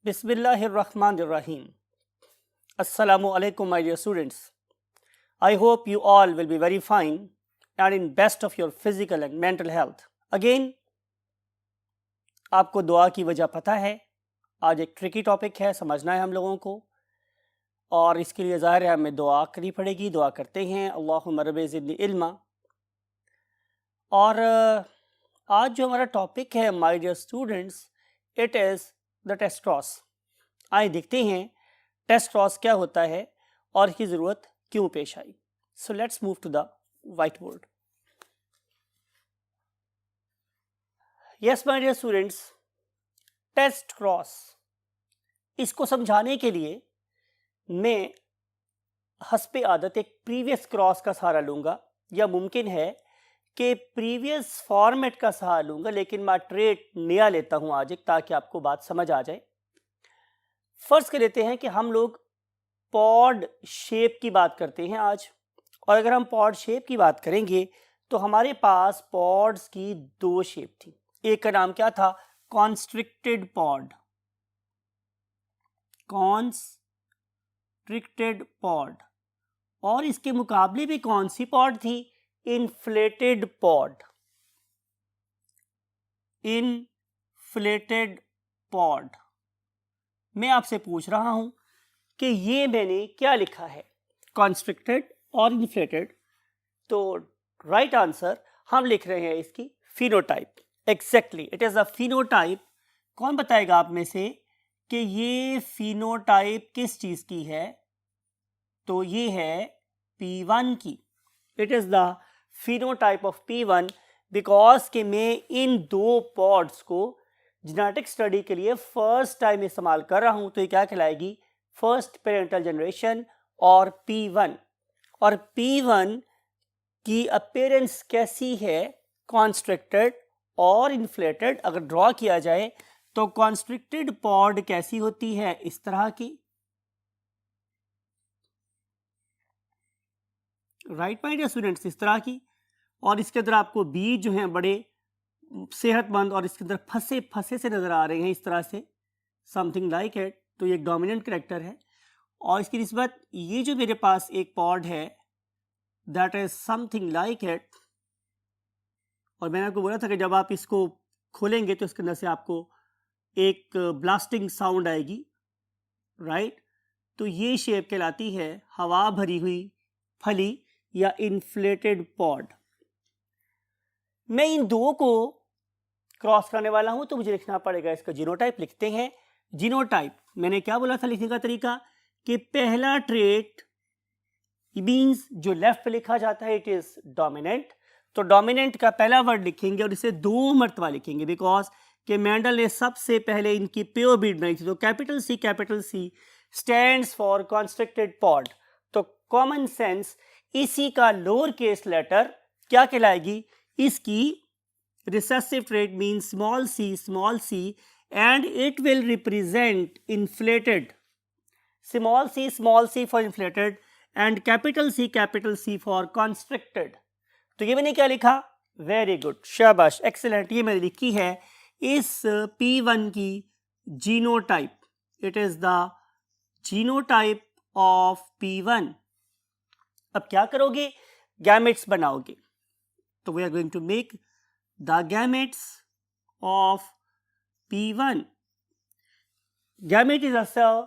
Bismillahirrahmanirrahim. Assalamu alaikum, my dear students. I hope you all will be very fine and in best of your physical and mental health. Again, आपको दुआ की वजह पता है. आज एक ट्रिकी टॉपिक है, समझना है हम लोगों को, और इसके लिए ज़ाहिर है हमें दुआ करनी पड़ेगी. दुआ करते हैं, अल्लाहुम्मा रब्बि ज़िदनी इल्मा. और आज जो हमारा टॉपिक है my dear students, it is the test cross. आइए देखते हैं टेस्ट क्रॉस क्या होता है और इसकी ज़रूरत क्यों पेश आई. So let's move to the whiteboard. Yes my dear students, test cross, इसको समझाने के लिए मैं हस्बे आदत एक प्रीवियस क्रॉस का सहारा लूँगा, या मुमकिन है कि प्रीवियस फॉर्मेट का सहारा लूँगा, लेकिन मैं ट्रेट नया लेता हूँ आज एक, ताकि आपको बात समझ आ जाए. फर्ज कर लेते हैं कि हम लोग पॉड शेप की बात करते हैं आज, और अगर हम पॉड शेप की बात करेंगे तो हमारे पास पॉड्स की दो शेप थी. एक का नाम क्या था? Constricted pod. Constricted pod. और इसके मुकाबले भी कौन सी पॉड थी? Inflated pod. Inflated pod. मैं आपसे पूछ रहा हूं कि ये मैंने क्या लिखा है, कॉन्स्ट्रिक्टेड और इन्फ्लेटेड? तो राइट आंसर हम लिख रहे हैं इसकी phenotype. Exactly, it is a phenotype. कौन बताएगा आप में से कि ये फिनोटाइप किस चीज की है? तो ये है P1 की. It is the phenotype of P1 because कि मैं इन दो पॉड्स को जेनेटिक स्टडी के लिए फर्स्ट टाइम इस्तेमाल कर रहा हूं. तो ये क्या कहलाएगी? फर्स्ट पेरेंटल जनरेशन और P1. और P1 की अपीयरेंस कैसी है? कॉन्स्ट्रिक्टेड और इन्फ्लेटेड. अगर ड्रॉ किया जाए तो कॉन्स्ट्रिक्टेड पॉड कैसी होती है? इस तरह की. राइट माय डियर स्टूडेंट्स, इस तरह की. और इसके अंदर आपको बीज जो हैं बड़े सेहतमंद और इसके अंदर फंसे फंसे से नजर आ रहे हैं, इस तरह से, समथिंग लाइक इट. तो ये एक डोमिनेंट कैरेक्टर है. और इसकी निस्बत ये जो मेरे पास एक पॉड है, that is something like it. और मैंने आपको बोला था कि जब आप इसको खोलेंगे तो इसके अंदर से आपको एक ब्लास्टिंग साउंड आएगी. राइट. तो ये शेप कहलाती है हवा भरी हुई फली या इन्फ्लेटेड पॉड. मैं इन दो को क्रॉस करने वाला हूं, तो मुझे लिखना पड़ेगा इसका जीनोटाइप. लिखते हैं जीनोटाइप. मैंने क्या बोला था लिखने का तरीका? कि पहला ट्रेट मीन्स जो लेफ्ट पे लिखा जाता है, इट इज डोमिनेंट. तो डोमिनेंट का पहला वर्ड लिखेंगे और इसे दो मरतबा लिखेंगे, बिकॉज कि मेंडल ने सबसे पहले इनकी प्योर ब्रीड बनाई थी. तो capital C stands for constricted pod. तो कॉमन सेंस इसी का लोअर केस लेटर क्या कहलाएगी? इसकी recessive trait means small C and it will represent inflated. Small C for inflated and capital C for constricted. तो ये मैंने क्या लिखा? वेरी गुड, शाबाश, एक्सीलेंट. ये मैंने लिखी है इस P1 की genotype. It is the genotype of P1. अब क्या करोगे? गैमेट्स बनाओगे. तो we are going to make the gametes of P1. Gamete is a cell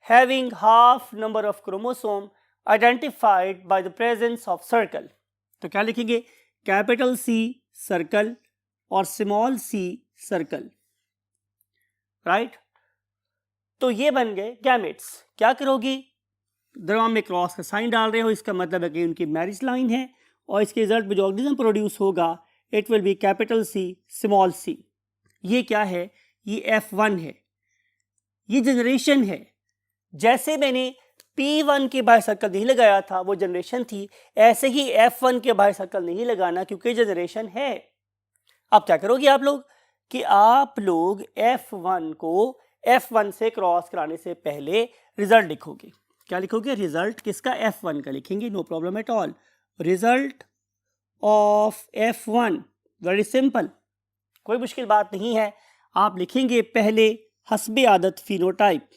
having half number of chromosome identified by the presence of circle. तो क्या लिखेंगे? Capital C circle और small c circle. Right. तो ये बन गए gametes. क्या करोगी? दरम्यान में क्रॉस का साइन डाल रहे हो, इसका मतलब है कि उनकी मैरिज लाइन है, और इसके रिजल्ट में जो ऑर्गेनिज्म प्रोड्यूस होगा it will B capital C small c. ये क्या है? ये F1 है. ये जनरेशन है. जैसे मैंने P1 के बाहर सर्कल नहीं लगाया था, वो जनरेशन थी, ऐसे ही F1 के बाहर सर्कल नहीं लगाना, क्योंकि जनरेशन है. अब क्या करोगे आप लोग कि आप लोग F1 को F1 से क्रॉस कराने से पहले रिजल्ट लिखोगे. क्या लिखोगे? रिजल्ट किसका? F1 का लिखेंगे. No problem at all. Result of F1. Very simple, कोई मुश्किल बात नहीं है. आप लिखेंगे पहले हस्बे आदत फिनोटाइप।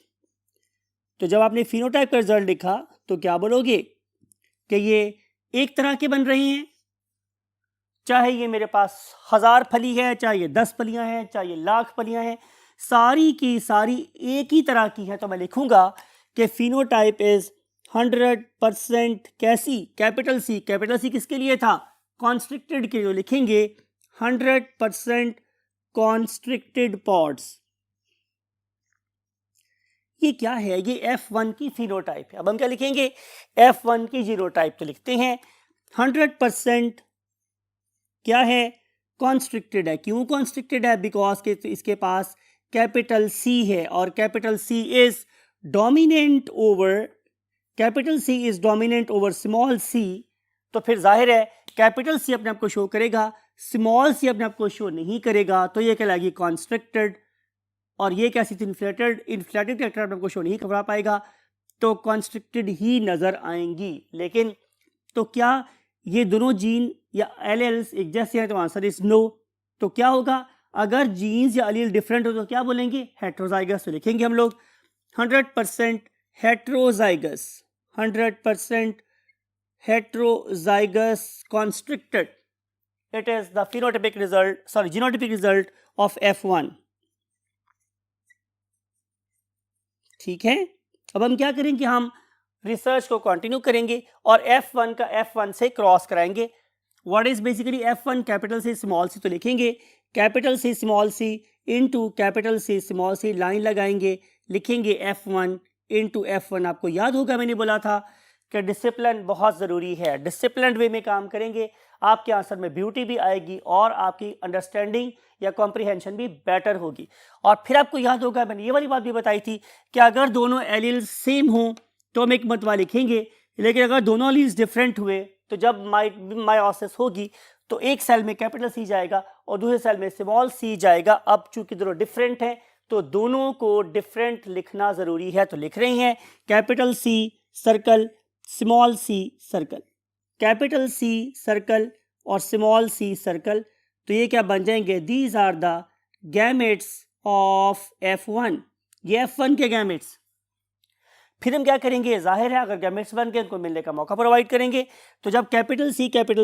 तो जब आपने फिनोटाइप का रिजल्ट लिखा तो क्या बोलोगे कि ये एक तरह के बन रहे हैं, चाहे ये मेरे पास 1000 फली है, चाहे ये 10 फलियां हैं, चाहे ये लाख फलियां हैं, सारी की सारी एक ही तरह की है। तो मैं लिखूंगा कि फिनोटाइप इज 100% कैसी, कैपिटल सी। कैपिटल सी किसके लिए था? कॉन्स्ट्रिक्टेड के लिए। लिखेंगे 100% कॉन्स्ट्रिक्टेड पॉड्स। ये क्या है? ये F1 की फिनोटाइप है। अब हम क्या लिखेंगे? F1 की जीनोटाइप। तो लिखते हैं 100% क्या है? कॉन्स्ट्रिक्टेड है। क्यों कॉन्स्ट्रिक्टेड है? बिकॉज के इसके पास कैपिटल C है और capital C is dominant over, capital C is dominant over small c। तो फिर जाहिर है कैपिटल C अपने आप को शो करेगा, स्मॉल c अपने आप को शो नहीं करेगा। तो ये कहलाएगी कॉन्स्ट्रिक्टेड। और ये कैसी थी? इन्फ्लेटेड। इन्फ्लेटेड कैरेक्टर अपने आप को शो नहीं करा पाएगा, तो कॉन्स्ट्रिक्टेड ही नजर आएंगी। लेकिन तो क्या ये दोनों जीन या एलेल्स एक जैसे हैं? तो आंसर इज नो। तो क्या होगा? अगर जीन्स या एलील डिफरेंट हो तो क्या बोलेंगे? हेट्रोजाइगस। तो लिखेंगे हम लोग 100% heterozygous, 100% heterozygous constricted. It is the phenotypic result, sorry, genotypic result of F1. ठीक है। अब हम क्या करेंगे? हम रिसर्च को कंटिन्यू करेंगे और F1 का F1 से क्रॉस कराएंगे। What is basically F1? Capital C small C. तो लिखेंगे capital C small C into capital C small C, line लगाएंगे, लिखेंगे F1 इंटू F1। आपको याद होगा मैंने बोला था कि डिसिप्लिन बहुत ज़रूरी है। डिसिप्लिन वे में काम करेंगे, आपके आंसर में ब्यूटी भी आएगी और आपकी अंडरस्टैंडिंग या कॉम्प्रिहेंशन भी बेटर होगी। और फिर आपको याद होगा मैंने ये वाली बात भी बताई थी कि अगर दोनों एलील सेम हों तो हम एक मतवा लिखेंगे, लेकिन अगर दोनों एलील्स डिफरेंट हुए तो जब मायोसिस होगी तो एक सेल में कैपिटल सी जाएगा और दूसरे सेल में स्मॉल सी जाएगा। अब चूंकि दोनों डिफरेंट हैं तो दोनों को डिफरेंट लिखना ज़रूरी है। तो लिख रहे हैं capital C circle, small C circle, capital C circle और स्मॉल सी सर्कल। तो ये क्या बन जाएंगे? These are the gametes of F1। ये F1 के गैमेट्स। फिर हम क्या करेंगे? जाहिर है अगर गैमेट्स बन गए उनको मिलने का मौका प्रोवाइड करेंगे। तो जब कैपिटल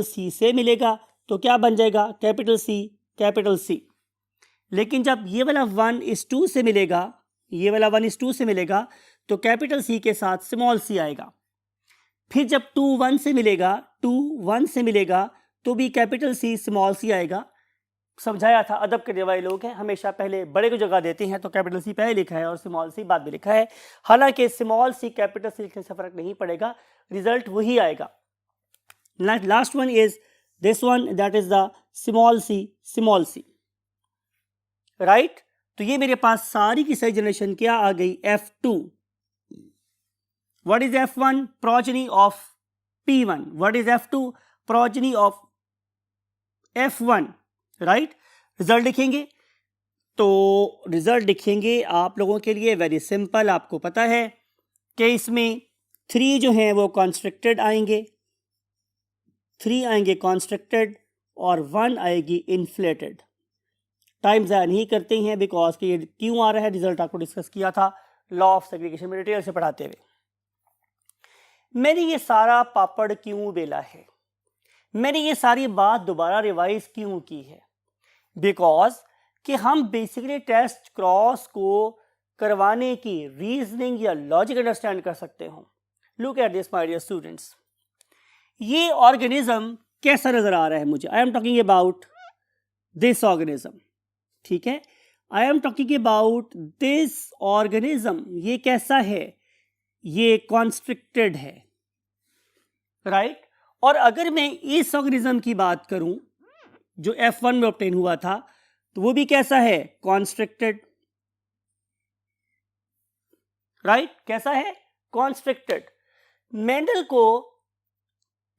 सी से मिलेगा तो क्या बन जाएगा? Capital C. लेकिन जब ये वाला 1:2 से मिलेगा, ये वाला 1:2 से मिलेगा तो कैपिटल सी के साथ स्मॉल सी आएगा। फिर जब 2:1 से मिलेगा तो भी कैपिटल सी स्मॉल सी आएगा। समझाया था अदब करने वाले लोग हैं हमेशा पहले बड़े को जगह देते हैं, तो कैपिटल सी पहले लिखा है और स्मॉल सी बाद में लिखा है। हालांकि स्मॉल सी कैपिटल सी लिखने से फर्क नहीं पड़ेगा, रिजल्ट वही आएगा। Last one is this one, that is the small C, right. तो ये मेरे पास सारी की सारी जनरेशन क्या आ गई? F2। What is F1? Progeny of P1. What is F2? Progeny of F1, right. Result लिखेंगे तो रिजल्ट लिखेंगे आप लोगों के लिए वेरी सिंपल। आपको पता है कि इसमें 3 जो हैं वो कॉन्स्ट्रिक्टेड आएंगे, 3 आएंगे कॉन्स्ट्रिक्टेड और 1 आएगी इन्फ्लेटेड। टाइम ज़ाया नहीं करते हैं बिकॉज कि ये क्यों आ रहा है, रिजल्ट आपको डिस्कस किया था लॉ ऑफ सेग्रीगेशन में डिटेल से पढ़ाते हुए। मैंने ये सारा पापड़ क्यों बेला है, मैंने ये सारी बात दोबारा रिवाइज क्यों की है? बिकॉज कि हम बेसिकली टेस्ट क्रॉस को करवाने की रीजनिंग या लॉजिक अंडरस्टैंड कर सकते हो। Look at this my dear students, ये ऑर्गेनिज्म कैसा नजर आ रहा है मुझे? I am talking about this organism, ठीक है। I am talking about this organism. ये कैसा है? ये कॉन्स्ट्रिक्टेड है, राइट। और अगर मैं इस ऑर्गेनिज्म की बात करूं जो F1 में ऑब्टेन हुआ था तो वो भी कैसा है? Constricted, right. कैसा है? कॉन्स्ट्रिक्टेड। मेंडल को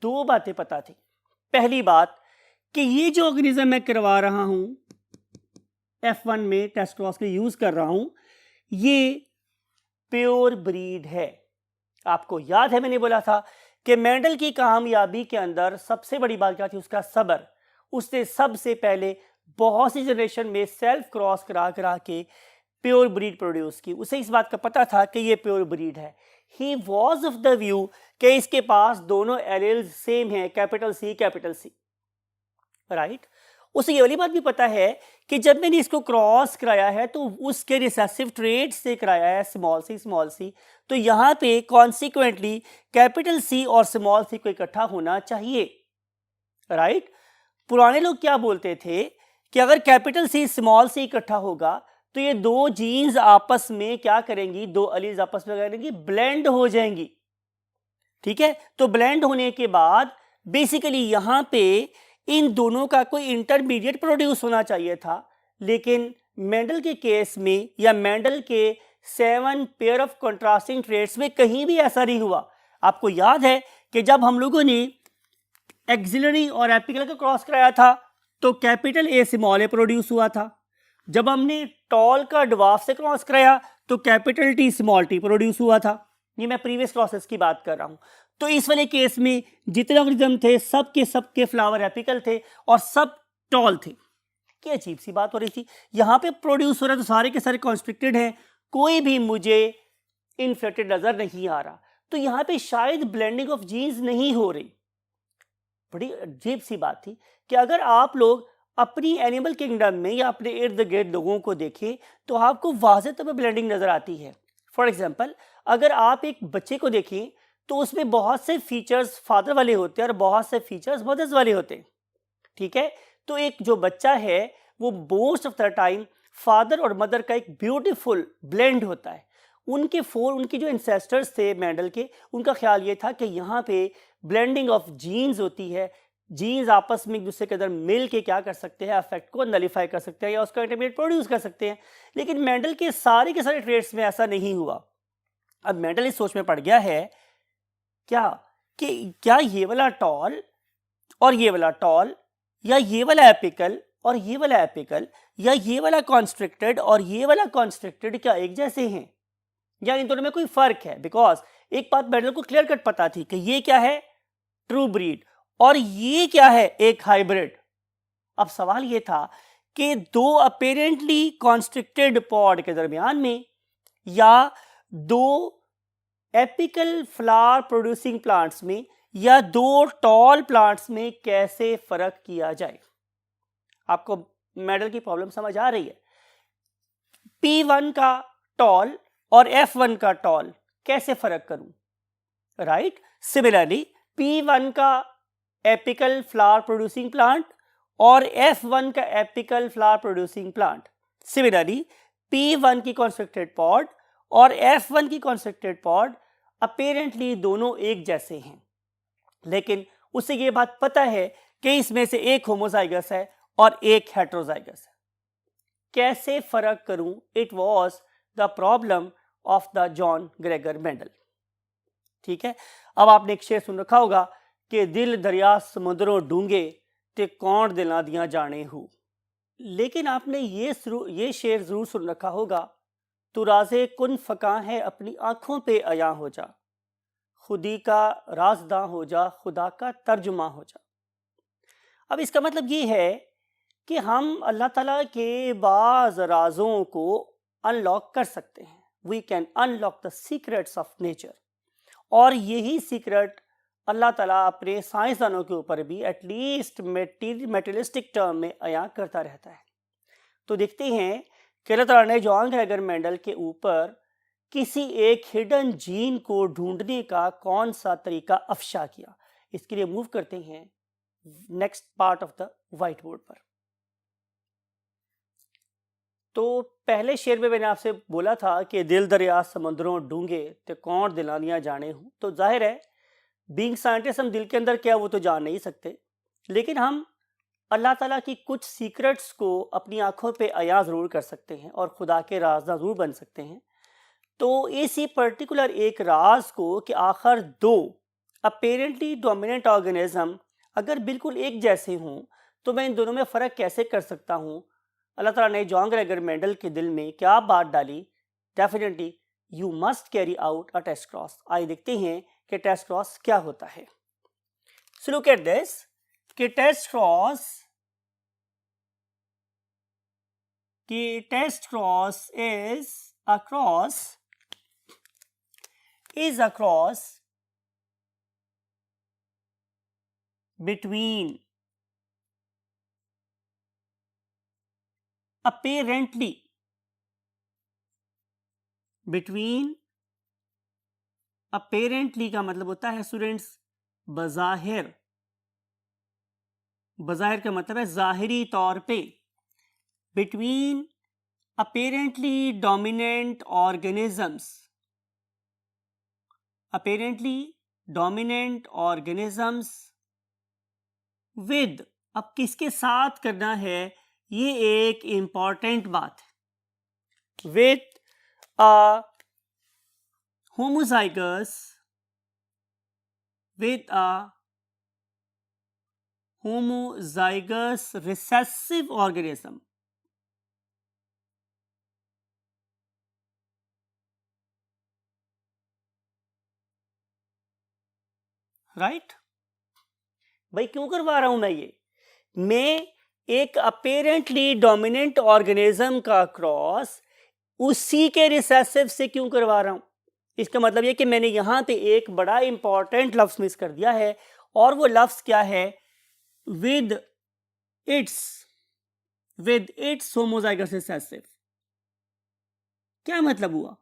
2 बातें पता थी। पहली बात कि ये जो ऑर्गेनिज्म मैं करवा रहा हूं F1 में टेस्ट क्रॉस के यूज कर रहा हूं, ये प्योर ब्रीड है। आपको याद है मैंने बोला था कि मेंडल की कामयाबी के अंदर सबसे बड़ी बात क्या थी? उसका सब्र। उसने सबसे पहले बहुत सी जनरेशन में सेल्फ क्रॉस करा के प्योर ब्रीड प्रोड्यूस की, उसे इस बात का पता था कि ये प्योर ब्रीड है। He was of the view कि इसके पास दोनों एलील्स सेम है, कैपिटल सी, राइट। उसे ये वाली बात भी पता है कि जब मैंने इसको क्रॉस कराया है तो उसके रिसेसिव ट्रेट से कराया है स्मॉल सी, तो यहाँ पे कॉन्सिक्वेंटली कैपिटल सी और स्मॉल सी को इकट्ठा होना चाहिए, राइट। पुराने लोग क्या बोलते थे कि अगर कैपिटल सी स्मॉल सी इकट्ठा होगा तो ये दो जीन्स आपस में क्या करेंगी, दो अलीज आपस में करेंगी, ब्लेंड हो जाएंगी, ठीक है। तो ब्लेंड होने के बाद बेसिकली यहां पे इन दोनों का कोई इंटरमीडिएट प्रोड्यूस होना चाहिए था, लेकिन मेंडल के केस में या मेंडल के 7 पेयर ऑफ कंट्रास्टिंग ट्रेट्स में कहीं भी ऐसा नहीं हुआ। आपको याद है कि जब हम लोगों ने एक्सिलरी और एपिकल का क्रॉस कराया था तो capital A small A produce हुआ था। जब हमने टॉल का ड्वार्फ से क्रॉस कराया तो capital T small T produce हुआ था। ये मैं प्रीवियस क्रॉसेस की बात कर रहा हूं। तो इस वाले केस में जितने ऑर्गेनिज्म थे सबके फ्लावर एपिकल थे और सब टॉल थे। क्या अजीब सी बात हो रही थी, यहाँ पे प्रोड्यूस हो रहा है तो सारे के सारे कॉन्स्ट्रिक्टेड हैं, कोई भी मुझे इन्फ्लेटेड नजर नहीं आ रहा। तो यहाँ पे शायद ब्लेंडिंग ऑफ जीन्स नहीं हो रही। बड़ी अजीब सी बात थी कि अगर आप लोग अपनी एनिमल किंगडम में या अपने इर्द गिर्द लोगों को देखें तो आपको वाज़ेह तौर पर ब्लेंडिंग नजर आती है। फॉर एग्जाम्पल, अगर आप एक बच्चे को देखें तो उसमें बहुत से फीचर्स फादर वाले होते हैं और बहुत से फीचर्स मदर्स वाले होते हैं, ठीक है। तो एक जो बच्चा है वो most of the time father और मदर का एक ब्यूटीफुल ब्लेंड होता है। उनके जो इंसेस्टर्स थे मेंडल के, उनका ख्याल ये था कि यहाँ पे ब्लेंडिंग ऑफ जीन्स होती है, जीन्स आपस में एक दूसरे के अंदर मिल के क्या कर सकते हैं, अफेक्ट को नलीफाई कर सकते हैं या उसका इंटरमीडिएट प्रोड्यूस कर सकते हैं। लेकिन मेंडल के सारे ट्रेड्स में ऐसा नहीं हुआ। अब मेंडल इस सोच में पड़ गया है क्या ये वाला टॉल और ये वाला टॉल, या ये वाला एपिकल और ये वाला एपिकल, या ये वाला कॉन्स्ट्रिक्टेड और ये वाला कॉन्स्ट्रिक्टेड क्या एक जैसे हैं, या इन दोनों में कोई फर्क है। बिकॉज एक बात मेंडल को क्लियर कट पता थी कि ये क्या है, ट्रू ब्रीड, और ये क्या है, एक हाइब्रिड। अब सवाल ये था कि दो अपेरेंटली कॉन्स्ट्रिक्टेड पॉड के दरमियान में या दो एपिकल फ्लावर प्रोड्यूसिंग प्लांट्स में या दो टॉल प्लांट्स में कैसे फर्क किया जाए। आपको मेंडल की प्रॉब्लम समझ आ रही है। P1 का टॉल और F1 का टॉल कैसे फर्क करूं, राइट। सिमिलरली P1 का एपिकल फ्लावर प्रोड्यूसिंग प्लांट और F1 का apical flower producing plant, similarly P1 की कॉन्स्ट्रिक्टेड पॉड और F1 की कॉन्स्ट्रिक्टेड पॉड अपेरेंटली दोनों एक जैसे हैं, लेकिन उसे ये बात पता है कि इसमें से एक होमोजाइगस है और एक हेटेरोजाइगस है। कैसे फर्क करूं, it was the problem of the John Gregor Mendel, ठीक है। अब आपने एक शेर सुन रखा होगा कि दिल दरिया समुद्रों डूंगे ते कौन दिला दिया जाने हूं। लेकिन आपने ये शेर जरूर सुन रखा होगा, तू राज़े कुन फका है अपनी आंखों पे अया हो जा, खुदी का राजदां हो जा, खुदा का तर्जुमा हो जा। अब इसका मतलब ये है कि हम अल्लाह ताला के बाज़ राज़ों को अनलॉक कर सकते हैं। We can unlock the secrets of nature, और यही सीक्रेट अल्लाह ताला अपने साइंसदानों के ऊपर भी एटलीस्ट मेटेरियलिस्टिक टर्म में अया करता रहता है। तो देखते हैं कि अल्लाह ताला ने जॉन ग्रेगर मेंडल के ऊपर किसी एक हिडन जीन को ढूंढने का कौन सा तरीका अफशा किया। इसके लिए मूव करते हैं next part of the white board पर। तो पहले शेर में मैंने आपसे बोला था कि दिल दरिया समुद्रों डूंगे ते कौन दिलानियां जाने हूं। तो जाहिर है बीइंग साइंटिस्ट हम दिल के अंदर क्या वो तो जान नहीं सकते, लेकिन हम अल्लाह ताला की कुछ सीक्रेट्स को अपनी आंखों पे अया ज़रूर कर सकते हैं और खुदा के राज़दां ज़रूर बन सकते हैं। तो इसी पर्टिकुलर एक राज को कि आखिर दो अपेरेंटली डोमिनेंट ऑर्गेनिज्म अगर बिल्कुल एक जैसे हों तो मैं इन दोनों में फ़र्क कैसे कर सकता हूँ। अल्लाह ताला ने जॉन ग्रेगर मेंडल के दिल में क्या बात डाली, definitely you must carry out a test cross. आइए देखते हैं कि टेस्ट क्रॉस क्या होता है। सो लुक एट दिस कि टेस्ट क्रॉस कि test cross is a cross between apparently का मतलब होता है स्टूडेंट्स बज़ाहिर का मतलब है जाहिरी तौर पे, between apparently dominant organisms with, अब किसके साथ करना है, ये एक इंपॉर्टेंट बात है, with a homozygous recessive organism. Right भाई, क्यों करवा रहा हूं मैं एक अपेरेंटली डोमिनेंट ऑर्गेनिज्म का क्रॉस उसी के रिसेसिव से क्यों करवा रहा हूं? इसका मतलब ये कि मैंने यहां पे एक बड़ा इंपॉर्टेंट लफ्ज मिस कर दिया है, और वो लफ्ज क्या है, विद इट्स होमोजाइगस रिसेसिव। क्या मतलब हुआ?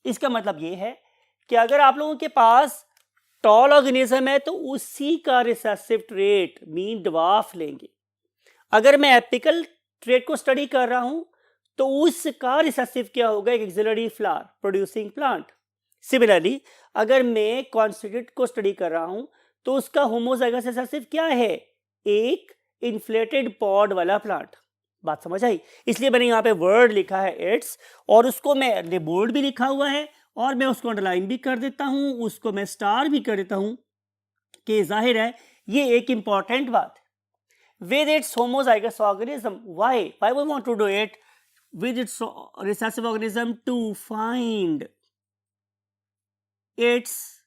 इसका मतलब ये है कि अगर आप लोगों के पास टॉल ऑर्गेनिज्म है तो उसी का रिसेसिव ट्रेट मीन ड्वार्फ लेंगे। अगर मैं एपिकल ट्रेट को स्टडी कर रहा हूं तो उसका रिसेसिव क्या होगा, एक axillary flower producing plant. Similarly अगर मैं कॉन्स्टिट्यूट को स्टडी कर रहा हूं तो उसका होमोजाइगस रिसेसिव क्या है, एक इन्फ्लेटेड पॉड वाला प्लांट। बात समझ आई? इसलिए मैंने यहाँ पे वर्ड लिखा है इट्स, और उसको मैं बोल्ड भी लिखा हुआ है और मैं उसको अंडरलाइन भी कर देता हूं, उसको मैं स्टार भी कर देता हूं, कि जाहिर है ये एक इंपॉर्टेंट बात है। with its homozygous organism, why we want to do it with its recessive organism? To find its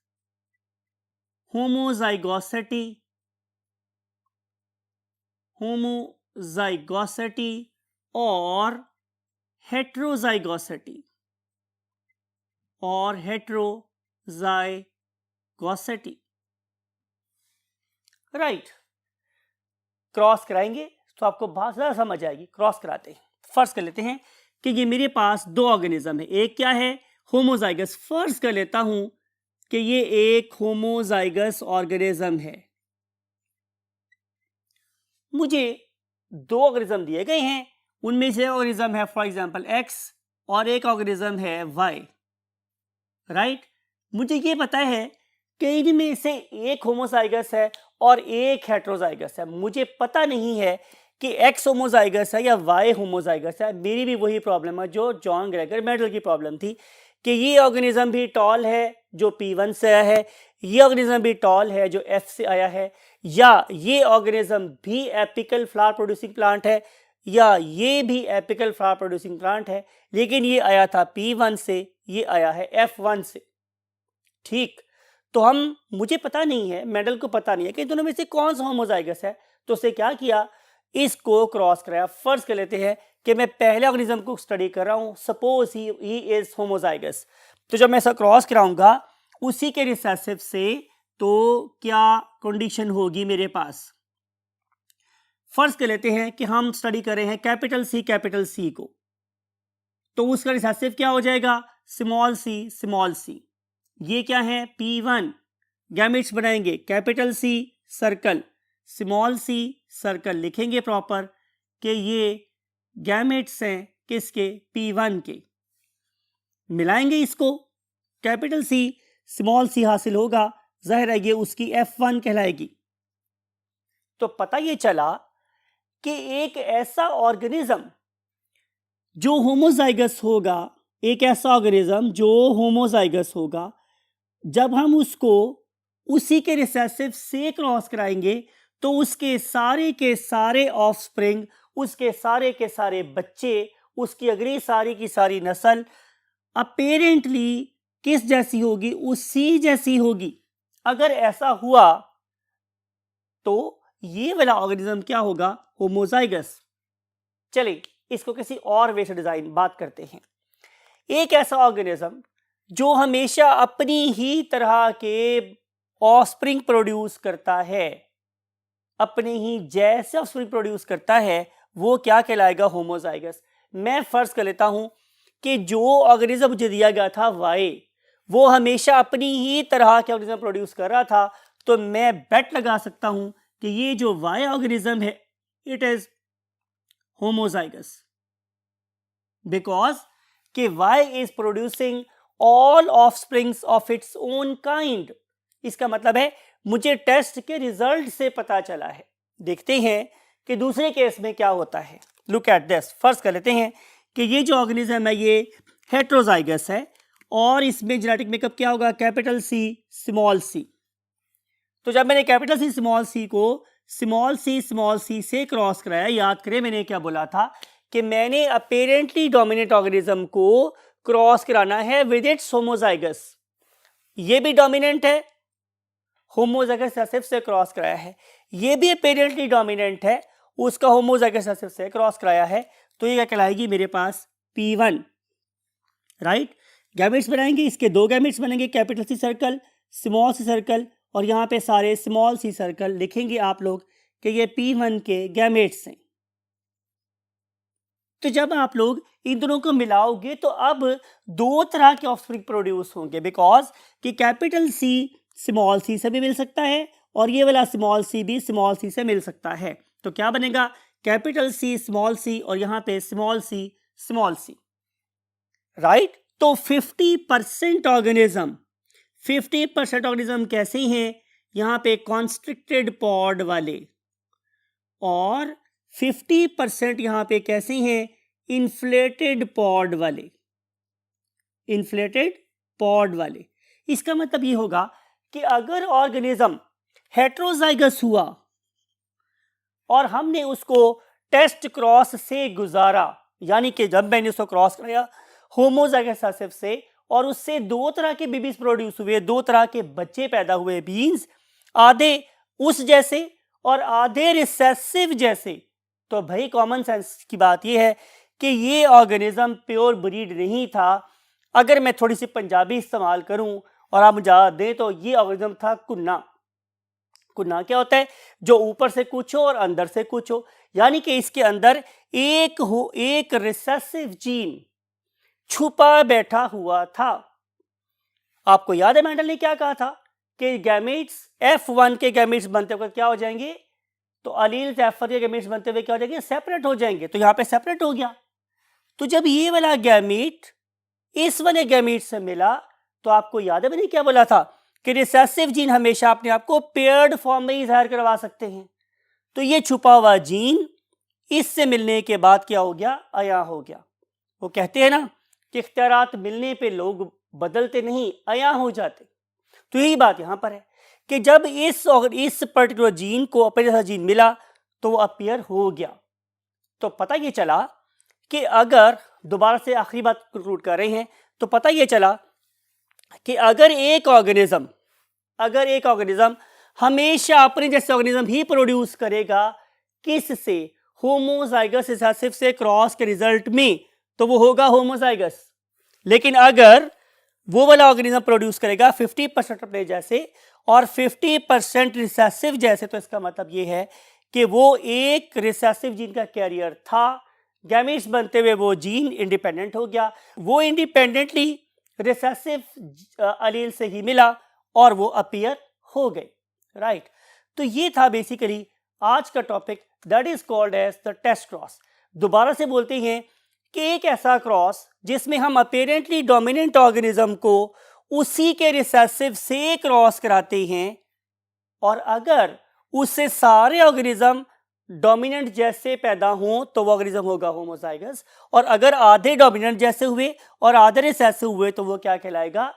homozygosity or heterozygosity right. Cross कराएंगे तो आपको बहुत ज़्यादा समझ आएगी। क्रॉस कराते हैं, फर्ज कर लेते हैं कि ये मेरे पास दो ऑर्गेनिज्म है, एक क्या है, होमोजाइगस। फर्ज कर लेता हूं कि ये एक होमोजाइगस ऑर्गेनिज्म है। मुझे दो ऑर्गेनिज्म दिए गए हैं, उनमें से ऑर्गेनिज्म है फॉर एग्जांपल एक्स और एक ऑर्गेनिज्म है वाई। राइट, मुझे ये पता है कि इनमें से एक होमोजाइगस है और एक हेटेरोजाइगस है। मुझे पता नहीं है कि एक्स होमोजाइगस है या वाई होमोजाइगस है। मेरी भी वही प्रॉब्लम है जो जॉन ग्रेगर मेडल की प्रॉब्लम थी, कि ये ऑर्गेनिज्म भी टॉल है जो P1 से आया है, ये ऑर्गेनिज्म भी टॉल है जो F से आया है, या ये ऑर्गेनिज्म भी एपिकल फ्लावर प्रोड्यूसिंग प्लांट है, या ये भी एपिकल फ्लावर प्रोड्यूसिंग प्लांट है, लेकिन ये आया था P1 से, ये आया है F1 से। ठीक, तो मुझे पता नहीं है, मेडल को पता नहीं है कि दोनों में से कौन सा होमोजाइगस है, तो उसे क्या किया, इसको क्रॉस कराया। फर्ज कर लेते हैं कि मैं पहले ऑर्गेनिज्म को स्टडी कर रहा हूं, सपोज ही इज होमोजाइगस, तो जब मैं ऐसा क्रॉस कराऊंगा उसी के रिसेसिव से, तो क्या कंडीशन होगी मेरे पास? फर्ज कर लेते हैं कि हम स्टडी कर रहे हैं कैपिटल सी को, तो उसका रिसेसिव क्या हो जाएगा, स्मॉल सी। ये क्या है, P1। गैमेट्स बनाएंगे, capital C circle, small C circle, लिखेंगे प्रॉपर कि ये गैमेट्स हैं किसके, P1 के। मिलाएंगे इसको, कैपिटल सी स्मॉल सी हासिल होगा, जाहिर है ये उसकी F1 कहलाएगी। तो पता ये चला कि एक ऐसा ऑर्गेनिज्म जो होमोजाइगस होगा, एक ऐसा ऑर्गेनिज्म जो होमोजाइगस होगा, जब हम उसको उसी के रिसेसिव से क्रॉस कराएंगे तो उसके सारे के सारे ऑफस्प्रिंग, उसके सारे के सारे बच्चे, उसकी अगली सारी की सारी नस्ल अपेरेंटली किस जैसी होगी, उसी जैसी होगी। अगर ऐसा हुआ तो ये वाला ऑर्गेनिज्म क्या होगा, होमोजाइगस। चलिए इसको किसी और वे से डिजाइन बात करते हैं। एक ऐसा ऑर्गेनिज्म जो हमेशा अपनी ही तरह के ऑफस्प्रिंग प्रोड्यूस करता है, अपने ही जैसे ऑफस्प्रिंग प्रोड्यूस करता है, वो क्या कहलाएगा? होमोजाइगस। मैं फर्ज कर लेता हूं कि जो ऑर्गेनिज्म मुझे दिया गया था वाई, वो हमेशा अपनी ही तरह के ऑर्गेनिज्म प्रोड्यूस कर रहा था, तो मैं बेट लगा सकता हूं कि ये जो वाई ऑर्गेनिज्म है इट इज होमोजाइगस, बिकॉज कि Y is producing all offsprings of its own kind. इसका मतलब है मुझे टेस्ट के रिजल्ट से पता चला है। देखते हैं कि दूसरे केस में क्या होता है। Look at this. फर्स्ट कर लेते हैं कि ये जो ऑर्गेनिज्म है ये हेट्रोजाइगस है और इसमें जेनेटिक मेकअप क्या होगा? Capital C small C. तो जब मैंने कैपिटल सी स्मॉल सी को स्मॉल सी से क्रॉस कराया, याद करें मैंने क्या बोला था कि मैंने अपेरेंटली डोमिनेंट ऑर्गेनिज्म को क्रॉस कराना है विद इट्स होमोजाइगस। ये भी डोमिनेंट है, होमोजाइगस रिसेसिव से क्रॉस कराया है। ये भी अपेरेंटली डोमिनेंट है, उसका होमोजाइगस रिसेसिव से क्रॉस कराया है। तो ये क्या कहलाएगी? मेरे पास P1, राइट। गैमेट्स बनाएंगे, इसके दो गैमेट्स बनेंगे, capital C circle, small C circle, और यहां पे सारे स्मॉल सी सर्कल लिखेंगे आप लोग कि ये P1 के गैमेट्स हैं। तो जब आप लोग इन दोनों को मिलाओगे तो अब दो तरह के ऑफस्प्रिंग प्रोड्यूस होंगे, बिकॉज कि कैपिटल सी स्मॉल सी से भी मिल सकता है और ये वाला स्मॉल सी भी स्मॉल सी से मिल सकता है। तो क्या बनेगा? कैपिटल सी स्मॉल सी और यहां पे स्मॉल सी, राइट। तो 50% ऑर्गेनिज्म कैसे हैं? यहां पे कॉन्स्ट्रिक्टेड पॉड वाले, और 50% यहां पे कैसे हैं? इन्फ्लेटेड पॉड वाले। इसका मतलब ये होगा कि अगर ऑर्गेनिज्म हेट्रोजाइगस हुआ और हमने उसको टेस्ट क्रॉस से गुजारा, यानी कि जब मैंने उसको क्रॉस कराया होमोजाइगस रिसेसिव से और उससे दो तरह के बेबीज प्रोड्यूस हुए, दो तरह के बच्चे पैदा हुए, बीन्स, आधे उस जैसे और आधे रिसेसिव जैसे, तो भाई कॉमन सेंस की बात यह है कि ये ऑर्गेनिज्म प्योर ब्रीड नहीं था। अगर मैं थोड़ी सी पंजाबी इस्तेमाल करूं और आप मुझे दें तो ये ऑर्गेनिज्म था कुन्ना। कुन्ना क्या होता है? जो ऊपर से कुछ हो और अंदर से कुछ हो, यानी कि इसके अंदर एक रिसेसिव जीन छुपा बैठा हुआ था। आपको याद है मेंडल ने क्या कहा था कि गैमेट्स F1 के गैमेट्स बनते हुए क्या हो जाएंगे? तो अलील्स F1 के गैमेट्स बनते हुए क्या हो जाएंगे? सेपरेट हो जाएंगे। तो यहां पे सेपरेट हो गया। तो जब ये वाला गैमेट इस वाले गैमेट से मिला तो आपको याद है मैंने क्या बोला था कि रिसेसिव जीन हमेशा अपने आप को पेयर्ड फॉर्म में ही जाहिर करवा सकते हैं। तो ये छुपा हुआ जीन इससे मिलने के बाद क्या हो गया? अया हो गया। वो कहते हैं ना कि इख्तियारात मिलने पे लोग बदलते नहीं, अया हो जाते। तो यही बात यहां पर है कि जब इस पर्टिकुलर जीन को अपने जैसा जीन मिला तो वो अपीयर हो गया। तो पता ये चला कि अगर दोबारा से आखिरी बात कंक्लूड कर रहे हैं तो पता ये चला कि अगर एक ऑर्गेनिज्म हमेशा अपने जैसे ऑर्गेनिज्म ही प्रोड्यूस करेगा, किससे? होमोजाइगस रिसेसिव से क्रॉस के रिजल्ट में, तो वो होगा होमोजाइगस। लेकिन अगर वो वाला ऑर्गेनिज्म प्रोड्यूस करेगा 50% अपने जैसे और 50% रिसेसिव जैसे, तो इसका मतलब ये है कि वो एक रिसेसिव जीन का कैरियर था। गैमेट्स बनते हुए वो जीन इंडिपेंडेंट हो गया, वो इंडिपेंडेंटली रिसेसिव अलील से ही मिला और वो अपीयर हो गए, राइट। तो ये था बेसिकली आज का topic, that is called as the test cross. दोबारा से बोलते हैं कि एक ऐसा क्रॉस जिसमें हम अपेरेंटली डोमिनेंट ऑर्गेनिज्म को उसी के रिसेसिव से क्रॉस कराते हैं और अगर उससे सारे ऑर्गेनिज्म डोमिनेंट जैसे पैदा हों तो वो ऑर्गेनिज्म होगा होमोजाइगस, और अगर आधे डोमिनेंट जैसे हुए और आधे रिसेसिव हुए तो वो क्या कहलाएगा?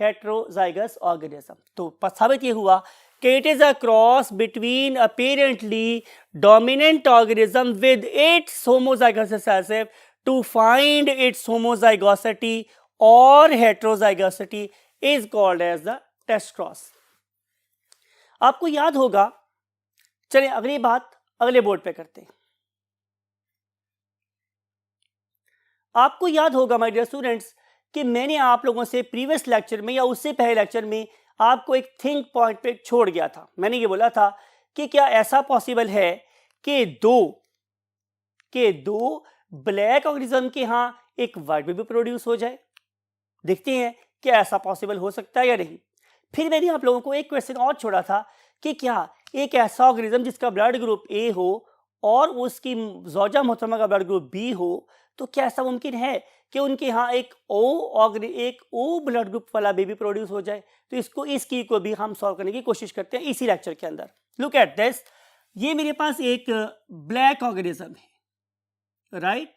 Heterozygous organism. तो साबित ये हुआ कि it is a cross between apparently dominant organism with its homozygous recessive to find its homozygosity और heterozygosity is called as the test cross. आपको याद होगा, चलिए अगली बात अगले बोर्ड पे करते हैं। आपको याद होगा माय डियर स्टूडेंट्स कि मैंने आप लोगों से प्रीवियस लेक्चर में या उससे पहले लेक्चर में आपको एक थिंक पॉइंट पे छोड़ गया था। मैंने ये बोला था कि क्या ऐसा पॉसिबल है कि दो ब्लैक ऑर्गेनिज्म के यहां एक व्हाइट बेबी प्रोड्यूस हो जाए। देखते हैं क्या ऐसा पॉसिबल हो सकता है या नहीं। फिर मैंने आप लोगों को एक क्वेश्चन और छोड़ा था कि क्या एक ऐसा ऑर्गेनिज्म जिसका ब्लड ग्रुप ए हो और उसकी ज़ौजा मोहतरमा का ब्लड ग्रुप बी हो, तो क्या ऐसा मुमकिन है कि उनके यहाँ एक ओ ब्लड ग्रुप वाला बेबी प्रोड्यूस हो जाए। तो इस की को भी हम सॉल्व करने की कोशिश करते हैं इसी लेक्चर के अंदर। लुक एट दिस, ये मेरे पास एक ब्लैक ऑर्गेनिज्म है, राइट,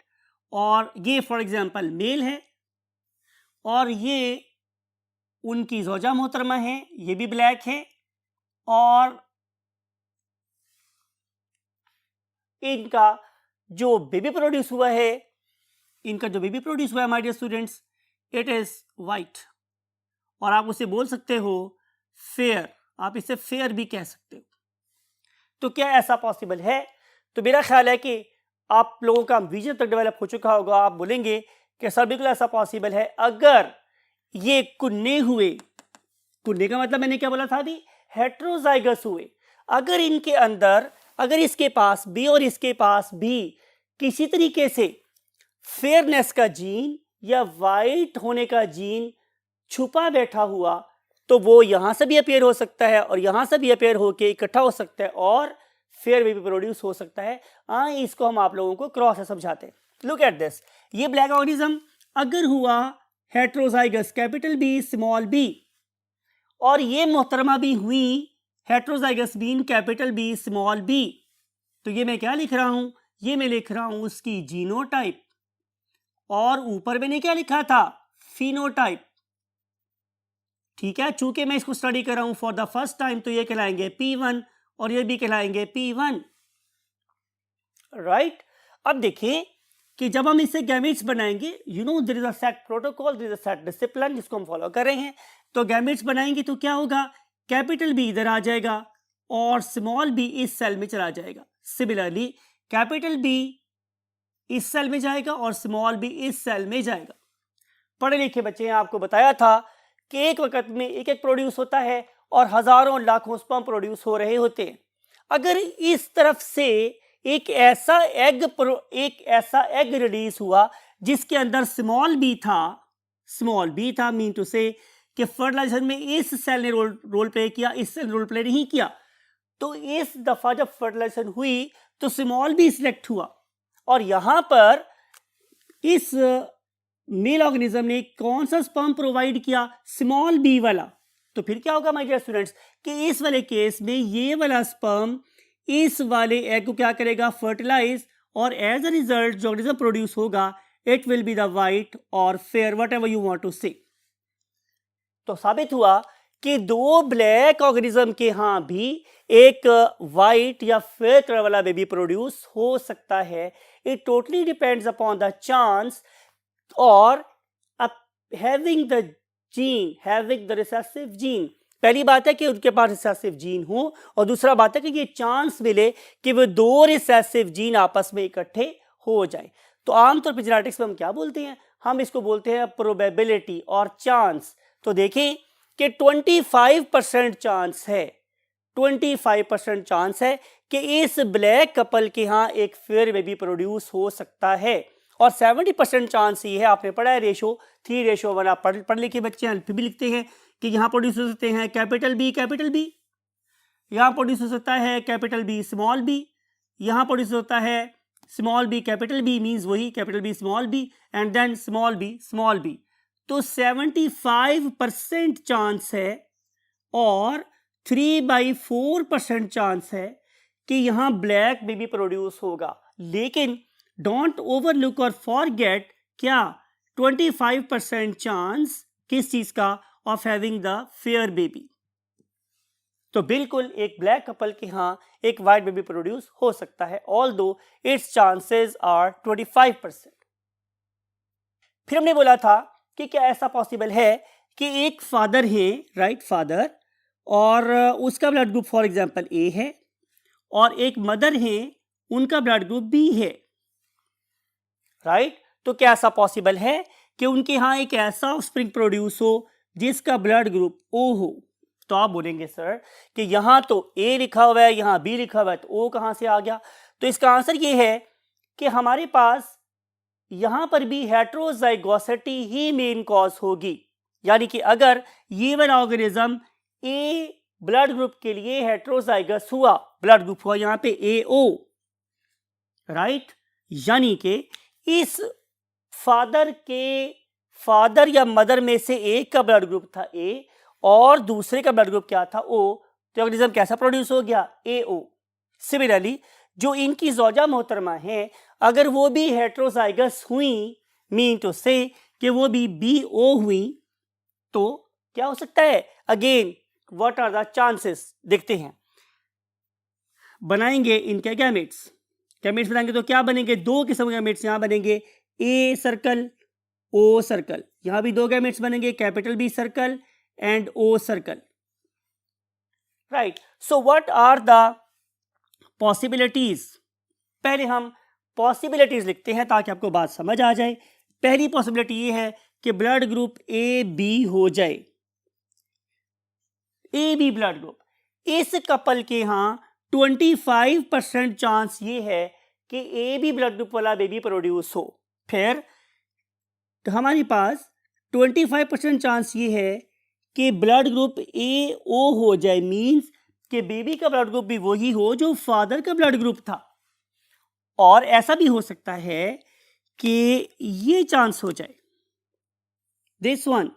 और ये फॉर एग्जांपल मेल है और ये उनकी ज़ौजा मोहतरमा है, ये भी ब्लैक है, और इनका जो बेबी प्रोड्यूस हुआ है my dear students, it is white, और आप उसे बोल सकते हो फेयर, आप इसे फेयर भी कह सकते हो। तो क्या ऐसा पॉसिबल है? तो मेरा ख्याल है कि आप लोगों का विजन तक डेवलप हो चुका होगा। आप बोलेंगे कि सर बिल्कुल ऐसा पॉसिबल है अगर ये कुन्ने का मतलब मैंने क्या बोला था अभी, हेट्रोजाइगस हुए। अगर इनके अंदर, अगर इसके पास बी और इसके पास भी किसी तरीके से फेयरनेस का जीन या वाइट होने का जीन छुपा बैठा हुआ, तो वो यहां से भी अपेयर हो सकता है और यहां से भी अपेयर होके इकट्ठा हो सकता है और फेयर बेबी प्रोड्यूस हो सकता है। इसको हम आप लोगों को क्रॉस है समझाते हैं। लुक एट दिस, ये ब्लैक ऑर्गेनिज्म अगर हुआ heterozygous capital B small B, और ये मोहतरमा भी हुई heterozygous been capital B small B, तो ये मैं क्या लिख रहा हूं, ये मैं लिख रहा हूं उसकी जीनोटाइप, और ऊपर मैंने क्या लिखा था, फिनोटाइप। ठीक है, चूंकि मैं इसको स्टडी कर रहा हूं फॉर द फर्स्ट टाइम, तो ये कहलाएंगे P1 और ये भी कहलाएंगे P1, राइट। अब देखिए कि जब हम इससे गैमेट्स बनाएंगे, there is a set protocol, there is a set discipline जिसको हम फॉलो कर रहे हैं। तो गैमेट्स बनाएंगे तो क्या होगा, कैपिटल बी इधर आ जाएगा और स्मॉल बी इस सेल में चला जाएगा। सिमिलरली कैपिटल बी इस सेल में जाएगा और स्मॉल बी इस सेल में जाएगा। पढ़े लिखे बच्चे हैं, आपको बताया था कि एक वक्त में एक एक प्रोड्यूस होता है और हजारों लाखों स्पर्म प्रोड्यूस हो रहे होते हैं। अगर इस तरफ से एक ऐसा एग रिलीज हुआ जिसके अंदर स्मॉल बी था, मीन टू से कि फर्टिलाइजेशन में इस सेल ने रोल प्ले किया, इस सेल ने रोल प्ले नहीं किया, तो इस दफा जब फर्टिलाइजेशन हुई तो स्मॉल बी सिलेक्ट हुआ, और यहां पर इस मेल ऑर्गेनिज्म ने कौन सा स्पर्म प्रोवाइड किया, स्मॉल बी वाला। तो फिर क्या होगा माय डियर स्टूडेंट्स कि इस वाले केस में ये वाला स्पर्म इस वाले एग को क्या करेगा, फर्टिलाइज, और एज अ रिजल्ट जो ऑर्गेनिज्म प्रोड्यूस होगा it will be the white और fair, whatever you want to say. तो साबित हुआ कि दो ब्लैक ऑर्गेनिज्म के यहां भी एक वाइट या फेयर कलर वाला बेबी प्रोड्यूस हो सकता है। It totally depends upon the chance और having the recessive gene। पहली बात है कि उनके पास रिसेसिव जीन हो, और दूसरा बात है कि ये चांस मिले कि वो दो रिसेसिव जीन आपस में इकट्ठे हो जाए। तो आमतौर पर जेनेटिक्स में हम क्या बोलते हैं, हम इसको बोलते हैं प्रोबेबिलिटी और चांस। तो देखें कि 25% चांस है, 25% चांस है कि इस ब्लैक कपल के यहाँ एक फेयर बेबी प्रोड्यूस हो सकता है, और 70% चांस ये है, आपने पढ़ा है रेशो 3:1, आप पढ़ लिखे बच्चे हैं, फिर भी लिखते हैं कि यहाँ प्रोड्यूस हो सकते हैं कैपिटल बी, यहाँ प्रोड्यूस हो सकता है कैपिटल बी स्मॉल बी, यहाँ प्रोड्यूस होता है small B capital B, means वही capital B small B, and then small B. तो 75% चांस है और 3/4% चांस है कि यहाँ ब्लैक बेबी प्रोड्यूस होगा। लेकिन डोंट ओवरलुक और फॉरगेट क्या 25% चांस किस चीज का, of having the fair baby. तो बिल्कुल एक ब्लैक कपल के यहाँ एक वाइट बेबी प्रोड्यूस हो सकता है, ऑल्दो इट्स चांसेस आर 25%। फिर हमने बोला था कि क्या ऐसा पॉसिबल है कि एक फादर है, राइट, फादर, और उसका ब्लड ग्रुप फॉर एग्जांपल ए है, और एक मदर है, उनका ब्लड ग्रुप बी है, राइट। तो क्या ऐसा पॉसिबल है कि उनके यहाँ एक ऐसा ऑफस्प्रिंग प्रोड्यूस हो जिसका ब्लड ग्रुप ओ हो? तो आप बोलेंगे सर कि यहाँ तो ए लिखा हुआ है, यहाँ बी लिखा हुआ है, तो ओ कहाँ से आ गया? तो इसका आंसर ये है कि हमारे पास यहाँ पर भी हेट्रोजाइगोसिटी ही मेन कॉज होगी। यानी कि अगर ये वाला ऑर्गेनिज्म ए ब्लड ग्रुप के लिए हेट्रोजाइगस हुआ, ब्लड ग्रुप हुआ यहाँ पे AO, राइट, यानी कि इस फादर या मदर में से एक का ब्लड ग्रुप था A और दूसरे का ब्लड ग्रुप क्या था O, तो ऑर्गेनिज्म कैसा प्रोड्यूस हो गया? AO। सिमिलरली जो इनकी जोजा मोहतरमा है, अगर वो भी हेट्रोजाइगस हुई, मीन टू से कि वो भी BO हुई, तो क्या हो सकता है? Again what are the chances? देखते हैं। बनाएंगे इनके गैमेट्स बनाएंगे तो क्या बनेंगे? दो किस्म के गैमेट्स यहां बनेंगे, A सर्कल O सर्कल। यहां भी दो गैमेट्स बनेंगे, capital B circle and O circle, right. So what are the possibilities? पहले हम पॉसिबिलिटीज लिखते हैं ताकि आपको बात समझ आ जाए। पहली पॉसिबिलिटी ये है कि ब्लड ग्रुप AB हो जाए, AB ब्लड ग्रुप। इस कपल के यहां 25% चांस ये है कि AB ब्लड ग्रुप वाला बेबी प्रोड्यूस हो। फिर तो हमारे पास 25% चांस ये है कि ब्लड ग्रुप AO हो जाए, मींस कि बेबी का ब्लड ग्रुप भी वही हो जो फादर का ब्लड ग्रुप था। और ऐसा भी हो सकता है कि ये चांस हो जाए, दिस वन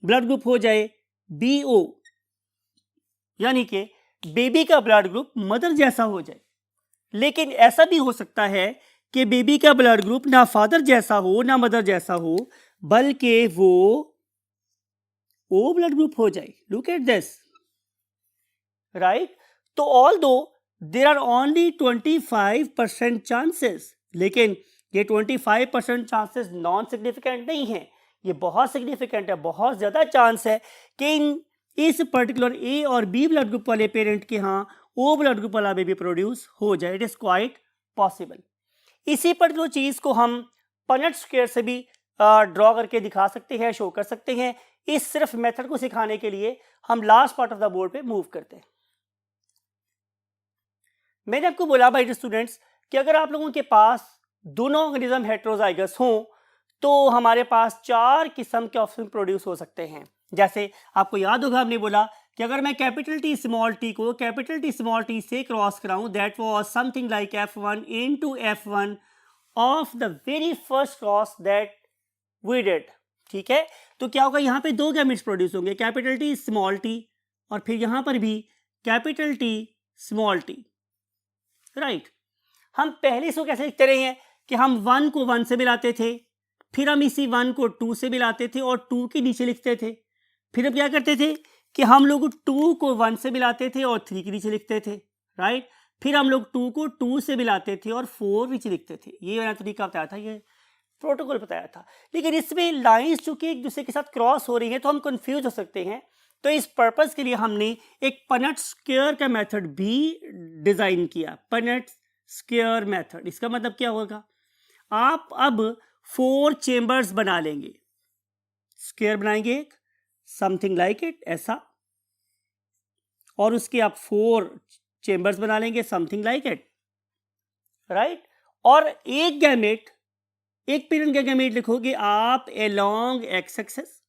ब्लड ग्रुप हो जाए BO, यानी कि बेबी का ब्लड ग्रुप मदर जैसा हो जाए। लेकिन ऐसा भी हो सकता है कि बेबी का ब्लड ग्रुप ना फादर जैसा हो ना मदर जैसा हो, बल्कि वो O ब्लड ग्रुप हो जाए। Look at this, right. तो although there are only 25% chances, लेकिन ये 25% चांसेस नॉन सिग्निफिकेंट नहीं है, ये बहुत सिग्निफिकेंट है। बहुत ज्यादा चांस है कि इस पर्टिकुलर A और B ब्लड ग्रुप वाले पेरेंट के यहाँ O ब्लड ग्रुप वाला बेबी प्रोड्यूस हो जाए। It is quite possible. इसी पर्टिकुलर चीज को हम पनेट स्क्वायर से भी ड्रॉ करके दिखा सकते हैं, शो कर सकते हैं। इस सिर्फ मेथड को सिखाने के लिए हम last part of the board पे मूव करते हैं। मैंने आपको बोला भाई स्टूडेंट्स कि अगर आप लोगों के पास दोनों ऑर्गेनिज्म हेट्रोजाइगस हों तो हमारे पास 4 किस्म के ऑप्शन प्रोड्यूस हो सकते हैं। जैसे आपको याद होगा, हमने बोला कि अगर मैं कैपिटल T स्मॉल t को कैपिटल T स्मॉल t से क्रॉस कराऊं, that was something like F1 into F1 of the very first cross that we did. ठीक है, तो क्या होगा? यहाँ पे दो गैमेट्स प्रोड्यूस होंगे, कैपिटल T स्मॉल t और फिर यहां पर भी capital T small t, right. हम पहले इसको कैसे लिखते रहे हैं कि हम 1 को 1 से मिलाते थे, फिर हम इसी 1 को 2 से मिलाते थे और 2 के नीचे लिखते थे। फिर हम क्या करते थे कि हम लोग 2 को 1 से मिलाते थे और 3 के नीचे लिखते थे, राइट। फिर हम लोग 2 को 2 से मिलाते थे और 4 नीचे लिखते थे। ये वाला तरीका बताया था, ये प्रोटोकॉल बताया था। लेकिन इसमें लाइंस चूंकि एक दूसरे के साथ क्रॉस हो रही है तो हम कंफ्यूज हो सकते हैं। तो इस पर्पस के लिए हमने एक पनेट स्क्वायर का मेथड भी डिजाइन किया, पनेट स्क्वायर मेथड। इसका मतलब क्या होगा? आप अब 4 चेंबर्स बना लेंगे, स्क्वायर बनाएंगे एक, समथिंग लाइक इट ऐसा, और उसके आप 4 चेंबर्स बना लेंगे समथिंग लाइक इट, राइट। और एक गैमेट, एक पेरेंट का गैमेट लिखोगे आप अलोंग एक्स एक्सेस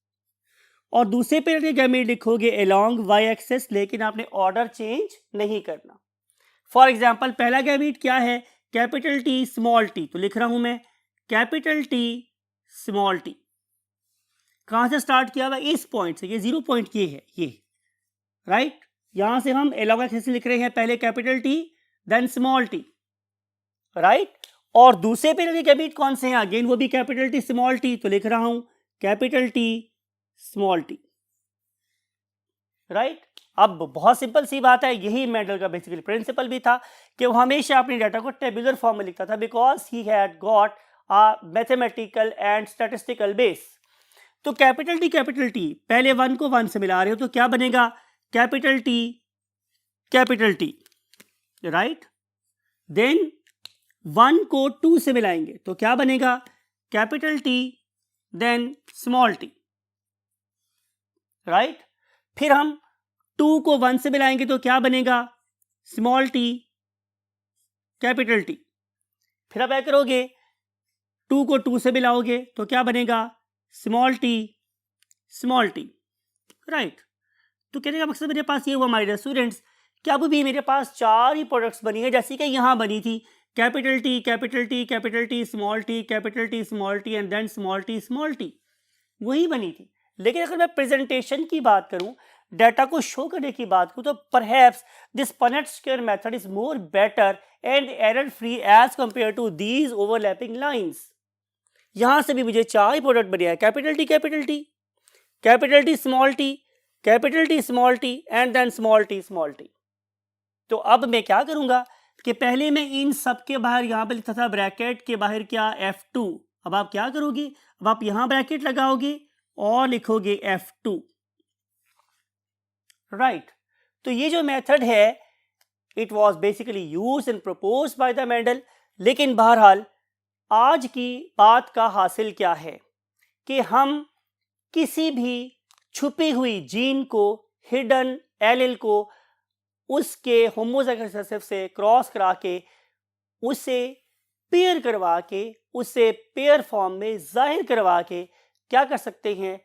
और दूसरे पेरेंट के गैमेट लिखोगे अलोंग वाई एक्सेस, लेकिन आपने ऑर्डर चेंज नहीं करना। फॉर एग्जाम्पल पहला गैमेट क्या है? कैपिटल T स्मॉल t, तो लिख रहा हूं मैं कैपिटल T स्मॉल t। कहां से स्टार्ट किया हुआ? इस पॉइंट से, ये 0 पॉइंट ये है, ये, राइट। यहां से हम अलोंग एक्सेस लिख रहे हैं, पहले capital T then small t, right. और दूसरे पेरेंट के गैमेट कौन से हैं? अगेन वो भी कैपिटल T स्मॉल t, तो लिख रहा हूं capital T small t, right. अब बहुत सिंपल सी बात है, यही मेंडल का बेसिकली प्रिंसिपल भी था कि वो हमेशा अपने डाटा को टेबुलर फॉर्म में लिखता था, because he had got a mathematical and statistical base. तो कैपिटल T पहले 1 को 1 से मिला रहे हो तो क्या बनेगा? Capital T, right. देन 1 को 2 से मिलाएंगे तो क्या बनेगा? Capital T then small T, right. फिर हम 2 को 1 से मिलाएंगे तो क्या बनेगा, स्मॉल टी कैपिटल टी। फिर आप क्या करोगे, 2 को 2 से मिलाओगे तो क्या बनेगा, small T small T, right. तो कहने का मकसद मेरे पास ये हुआ माय डियर स्टूडेंट्स कि अब भी मेरे पास 4 ही प्रोडक्ट्स बनी है जैसी कि यहाँ बनी थी, capital T capital T capital T small T capital T small T and then small T, वही बनी थी। लेकिन अगर मैं प्रेजेंटेशन की बात करूं, डाटा को शो करने की बात करूं, तो perhaps this Punnett square method is more better and error free as compare to these overlapping lines. यहां से भी मुझे 4 ही प्रोडक्ट बने हैं, capital T capital T capital T small T capital T small T and then small T. तो अब मैं क्या करूंगा कि पहले मैं इन सब के बाहर यहां पे लिखा था ब्रैकेट के बाहर क्या, F2। अब आप क्या करोगे, अब आप यहां ब्रैकेट लगाओगे और लिखोगे F2, राइट। तो ये जो मेथड है it was basically used and proposed by the Mendel. लेकिन बहरहाल आज की बात का हासिल क्या है कि हम किसी भी छुपी हुई जीन को, हिडन एलील को उसके होमोजाइगस रिसेसिव से क्रॉस करा के उसे पेयर करवा के उसे पेयर फॉर्म में जाहिर करवा के क्या कर सकते हैं,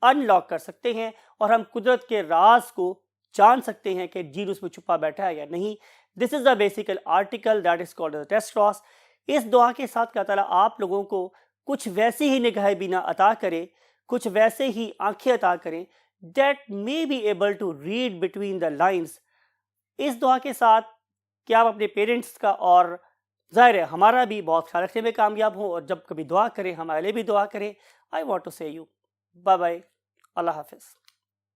अनलॉक कर सकते हैं और हम कुदरत के राज को जान सकते हैं कि जीन उसमें छुपा बैठा है या नहीं। This is the basical article that is called the test cross. इस दुआ के साथ अल्लाह ताला आप लोगों को कुछ वैसी ही निगाह बिना अता करे, कुछ वैसे ही आंखें अता करें that may be able to read between the lines. इस दुआ के साथ कि आप अपने पेरेंट्स का और ज़ाहिर है हमारा भी बहुत ख्याल रखने में कामयाब हो, और जब कभी दुआ करें हमारे लिए भी दुआ करें। आई वॉन्ट टू से यू बाय बाय, अल्लाह हाफिज़।